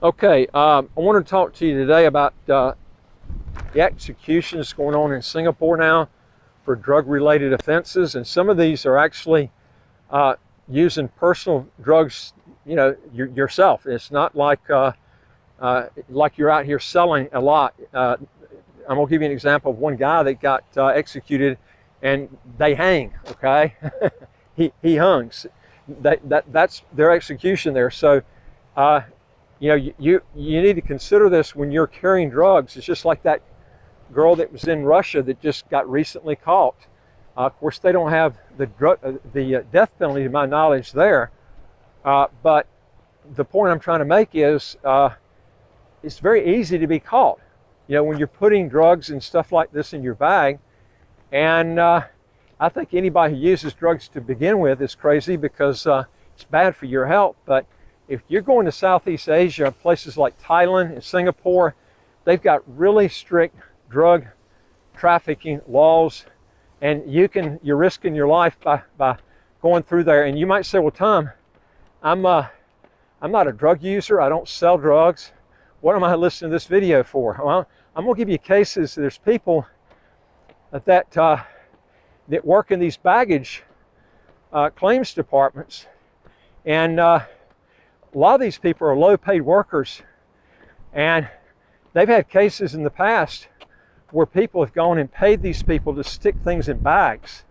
Okay, I want to talk to you today about the executions going on in Singapore now for drug-related offenses, and some of these are actually using personal drugs, yourself. It's not like you're out here selling a lot. I'm gonna give you an example of one guy that got executed, and they hang. Okay, he hung. That's their execution there. So. You need to consider this when you're carrying drugs. It's just like that girl that was in Russia that just got recently caught. Of course, they don't have the death penalty, to my knowledge, there. But the point I'm trying to make is it's very easy to be caught. When you're putting drugs and stuff like this in your bag. And I think anybody who uses drugs to begin with is crazy because it's bad for your health. But if you're going to Southeast Asia, places like Thailand and Singapore, they've got really strict drug trafficking laws, and you're risking your life by going through there. And you might say, well, Tom, I'm not a drug user. I don't sell drugs. What am I listening to this video for? Well, I'm gonna give you cases. There's people that work in these baggage claims departments, and a lot of these people are low-paid workers, and they've had cases in the past where people have gone and paid these people to stick things in bags.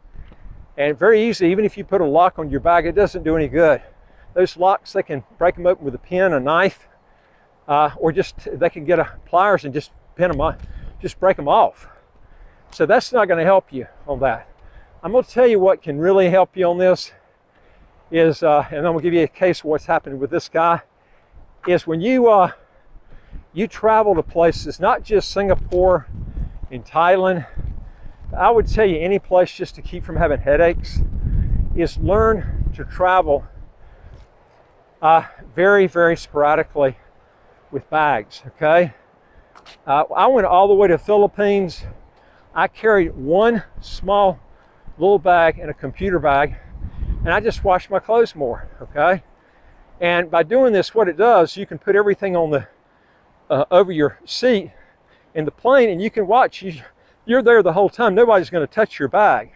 And very easy, even if you put a lock on your bag, it doesn't do any good. Those locks, they can break them open with a pin, a knife, or they can get pliers and just pin them off, just break them off. So that's not going to help you on that. I'm going to tell you what can really help you on this. And I'm going to give you a case of what's happened with this guy, is when you travel to places, not just Singapore and Thailand, I would tell you any place just to keep from having headaches, is learn to travel very, very sporadically with bags, okay? I went all the way to the Philippines. I carried one small little bag and a computer bag, and I just wash my clothes more, okay? And by doing this, what it does, you can put everything on the over your seat in the plane, and you can watch. You're there the whole time. Nobody's going to touch your bag,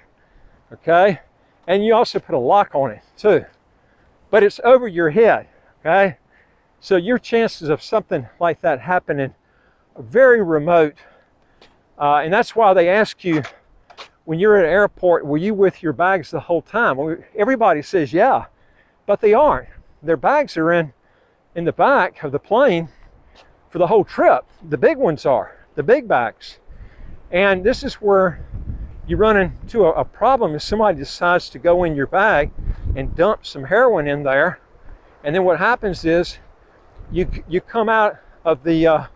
okay? And you also put a lock on it too, but it's over your head, okay? So your chances of something like that happening are very remote, and that's why they ask you, when you're at an airport, were you with your bags the whole time? Well, everybody says yeah, but they aren't. Their bags are in the back of the plane for the whole trip. The big ones are, the big bags. And this is where you run into a problem if somebody decides to go in your bag and dump some heroin in there. And then what happens is you come out of the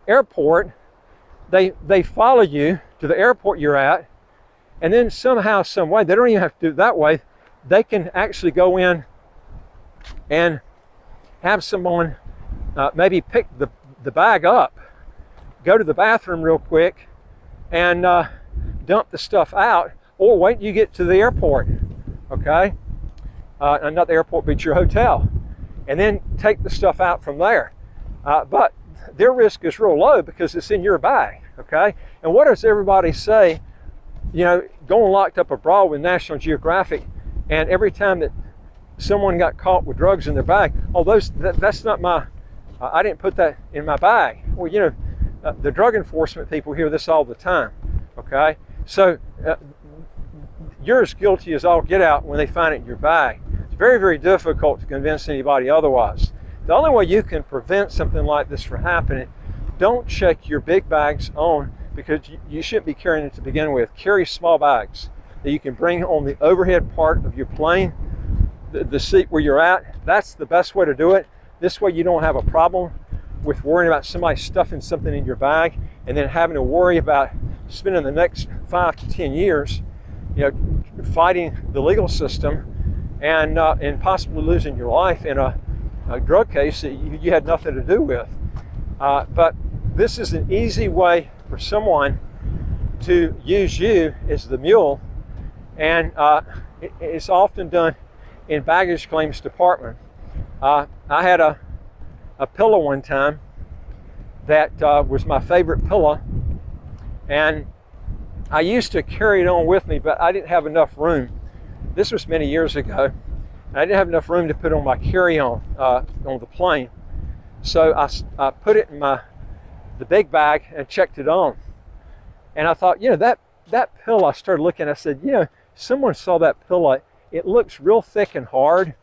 airport, they follow you to the airport you're at, and then somehow, some way, they don't even have to do it that way, they can actually go in and have someone maybe pick the bag up, go to the bathroom real quick, and dump the stuff out, or wait till you get to the airport, okay? Not the airport, but your hotel, and then take the stuff out from there. But their risk is real low because it's in your bag, okay? And what does everybody say? Going locked up abroad with National Geographic, and every time that someone got caught with drugs in their bag, oh, that's not my, I didn't put that in my bag. Well, the drug enforcement people hear this all the time, okay? So you're as guilty as all get out when they find it in your bag. It's very, very difficult to convince anybody otherwise. The only way you can prevent something like this from happening, don't check your big bags on, because you shouldn't be carrying it to begin with. Carry small bags that you can bring on the overhead part of your plane, the seat where you're at. That's the best way to do it. This way you don't have a problem with worrying about somebody stuffing something in your bag and then having to worry about spending the next 5 to 10 years, fighting the legal system and possibly losing your life in a drug case that you had nothing to do with. But this is an easy way for someone to use you as the mule, and it's often done in baggage claims department. I had a a pillow one time that was my favorite pillow, and I used to carry it on with me, but I didn't have enough room. This was many years ago. I didn't have enough room to put on my carry-on on the plane. So I put it in the big bag and checked it on. And I thought, you know, that pillow, I started looking, I said, you know, someone saw that pillow. It looks real thick and hard,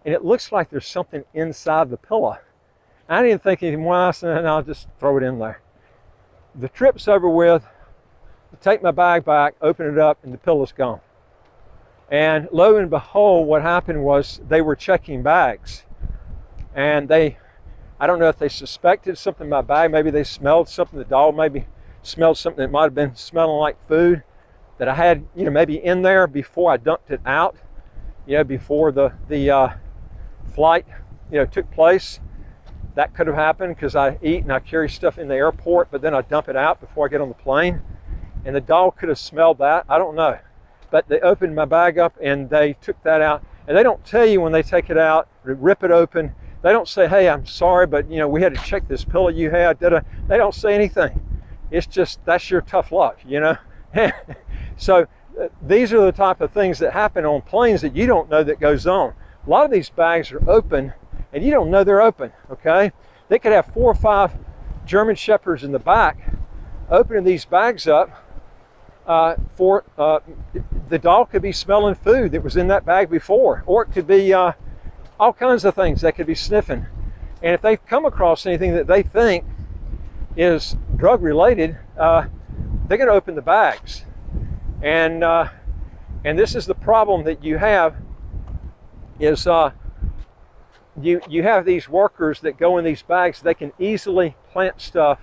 and it looks like there's something inside the pillow. I didn't think anything more. I said, I'll just throw it in there. The trip's over with. I take my bag back, open it up, and the pillow's gone. And lo and behold, what happened was they were checking bags. And I don't know if they suspected something in my bag. Maybe they smelled something. The dog maybe smelled something that might have been smelling like food that I had, you know, maybe in there before I dumped it out, you know, before the flight, you know, took place. That could have happened because I eat and I carry stuff in the airport, but then I dump it out before I get on the plane. And the dog could have smelled that. I don't know. But they opened my bag up and they took that out. And they don't tell you when they take it out, rip it open. They don't say, hey, I'm sorry, but you know, we had to check this pillow you had. They don't say anything. It's just, that's your tough luck, you know? So these are the type of things that happen on planes that you don't know that goes on. A lot of these bags are open and you don't know they're open, okay? They could have 4 or 5 German Shepherds in the back opening these bags up the dog could be smelling food that was in that bag before, or it could be all kinds of things that could be sniffing. And if they come across anything that they think is drug related, they're going to open the bags. And this is the problem that you have is you have these workers that go in these bags. They can easily plant stuff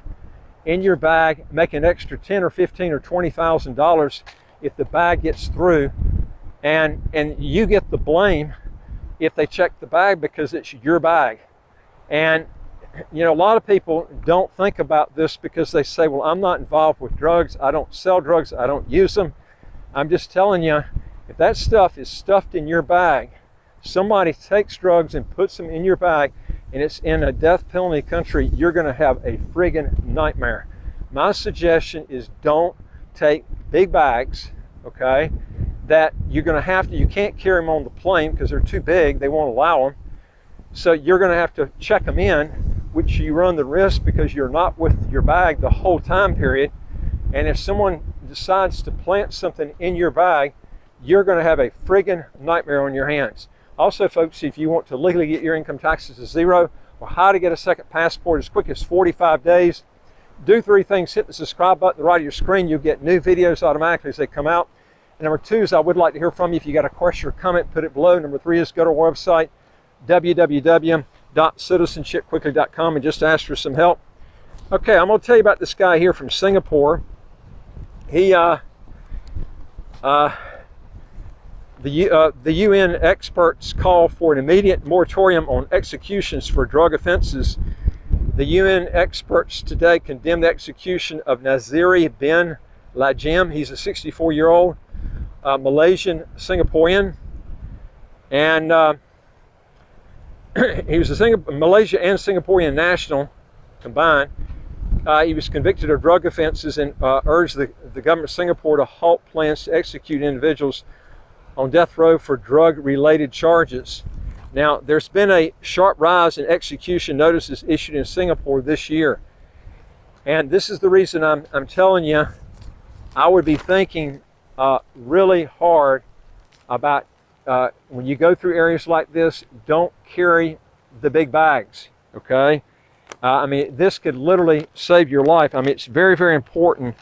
in your bag, make an extra $10 or $15 or $20,000 if the bag gets through, and you get the blame if they check the bag because it's your bag. And you know, a lot of people don't think about this because they say, well, I'm not involved with drugs, I don't sell drugs, I don't use them. I'm just telling you, if that stuff is stuffed in your bag, somebody takes drugs and puts them in your bag, and it's in a death penalty country, you're going to have a friggin' nightmare. My suggestion is don't take big bags, okay, that you're going to have to, you can't carry them on the plane because they're too big, they won't allow them. So you're going to have to check them in, which you run the risk because you're not with your bag the whole time period. And if someone decides to plant something in your bag, you're going to have a friggin' nightmare on your hands. Also, folks, if you want to legally get your income taxes to zero, or how to get a second passport as quick as 45 days, do 3 things. Hit the subscribe button at the right of your screen. You'll get new videos automatically as they come out. And number 2 is I would like to hear from you. If you got a question or comment, put it below. Number 3 is go to our website, www.citizenshipquickly.com, and just ask for some help. Okay, I'm going to tell you about this guy here from Singapore. He the UN experts call for an immediate moratorium on executions for drug offenses. The UN experts today condemned the execution of Naziri bin Lajim. He's a 64-year-old Malaysian Singaporean, and he was a Malaysia and Singaporean national combined. He was convicted of drug offenses and urged the government of Singapore to halt plans to execute individuals on death row for drug-related charges. Now, there's been a sharp rise in execution notices issued in Singapore this year. And this is the reason I'm telling you, I would be thinking really hard about when you go through areas like this, don't carry the big bags, okay? I mean, this could literally save your life. I mean, it's very, very important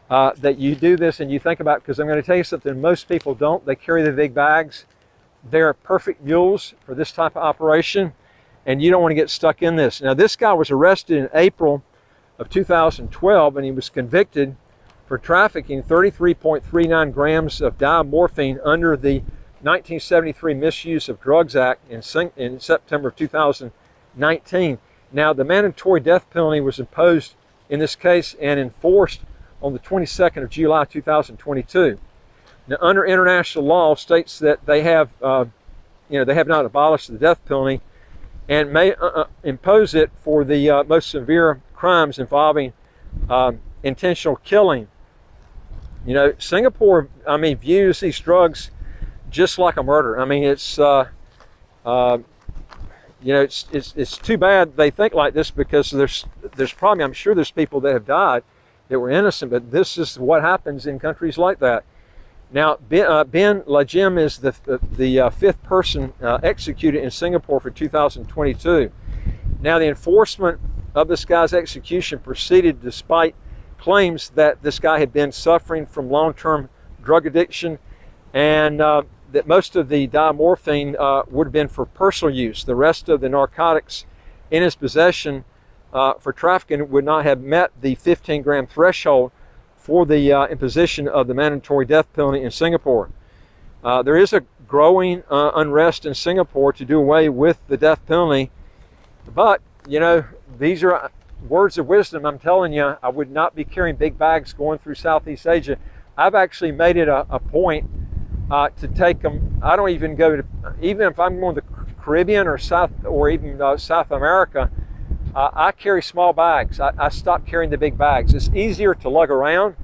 that you do this and you think about, because I'm going to tell you something most people don't. They carry the big bags. They're perfect mules for this type of operation, and you don't want to get stuck in this. Now, this guy was arrested in April of 2012, and he was convicted for trafficking 33.39 grams of diamorphine under the 1973 Misuse of Drugs Act in September of 2019. Now, the mandatory death penalty was imposed in this case and enforced on the 22nd of July 2022. Now, under international law, states that they have, they have not abolished the death penalty, and may impose it for the most severe crimes involving intentional killing. You know, Singapore, I mean, views these drugs just like a murder. I mean, it's you know, it's too bad they think like this, because there's probably, I'm sure there's people that have died that were innocent, but this is what happens in countries like that. Now, Ben Lajim is the fifth person executed in Singapore for 2022. Now, the enforcement of this guy's execution proceeded despite claims that this guy had been suffering from long-term drug addiction, and that most of the diamorphine would have been for personal use. The rest of the narcotics in his possession for trafficking would not have met the 15-gram threshold for the imposition of the mandatory death penalty in Singapore. There is a growing unrest in Singapore to do away with the death penalty, but you know, these are words of wisdom. I'm telling you, I would not be carrying big bags going through Southeast Asia. I've actually made it a point to take them. I don't even go to, even if I'm going to the Caribbean or South, or even South America, I carry small bags. I stopped carrying the big bags. It's easier to lug around.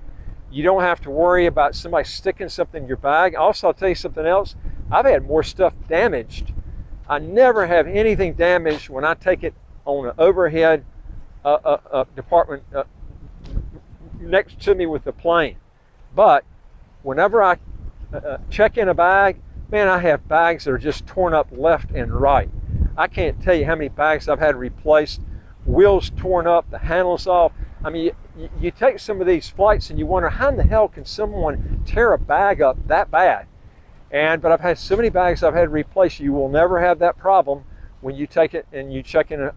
You don't have to worry about somebody sticking something in your bag. Also, I'll tell you something else. I've had more stuff damaged. I never have anything damaged when I take it on an overhead department next to me with the plane. But whenever I check in a bag, man, I have bags that are just torn up left and right. I can't tell you how many bags I've had replaced, wheels torn up, the handles off. I mean, you take some of these flights and you wonder, how in the hell can someone tear a bag up that bad? But I've had so many bags I've had replaced. You will never have that problem when you take it and you check in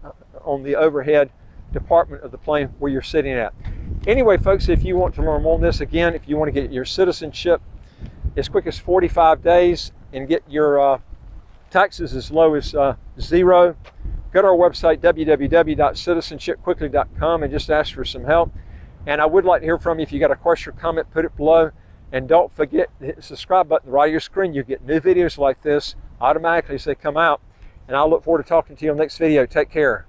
on the overhead department of the plane where you're sitting at. Anyway, folks, if you want to learn more on this, again, if you want to get your citizenship as quick as 45 days and get your taxes as low as zero, go to our website, www.citizenshipquickly.com, and just ask for some help. And I would like to hear from you. If you got a question or comment, put it below. And don't forget to hit the subscribe button right on your screen. You'll get new videos like this automatically as they come out. And I'll look forward to talking to you on the next video. Take care.